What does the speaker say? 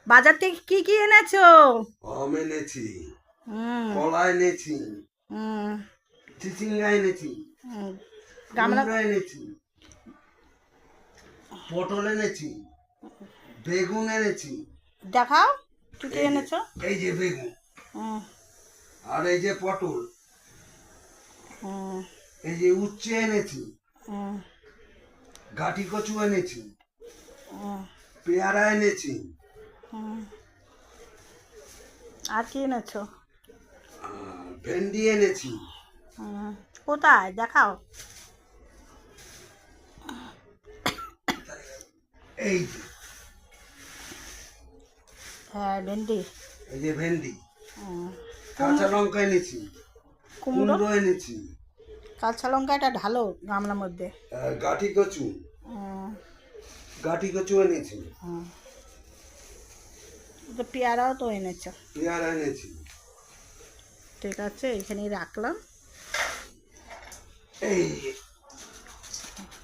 বাজার থেকে কি কি এনেছো? আম এনেছি, হুম কলা এনেছি, হুম চিচিঙ্গা এনেছি, হুম, গামলা। কুমড়ো এনেছি, পটল এনেছি, বেগুন এনেছি। দেখাও কি কি এই যে এনেছো। এই যে বেগুন, হুম আর এই যে পটল, হুম এই যে উচ্ছে এনেছি, হুম গাঠি কচু এনেছি, হুম পেয়ারা এনেছি, হুম। আর কি এনেছো? ভেন্ডি এনেছি। হুম, কোথায় দেখাও। এই যে হ্যাঁ, ভেন্ডি। এই যে ভেন্ডি, হুম, কাঁচা লঙ্কা এনেছি, কুমড়ো। কুমড়ো এনেছি, কাঁচা লঙ্কাটা ঢালো গামলার মধ্যে। গাঠি কচু, হুম গাঠি কচু এনেছি, হুম। তো পেয়ারাও তো এনেছো। পেয়ারা এনেছি। ঠিক আছে, এখানেই রাখলাম। এই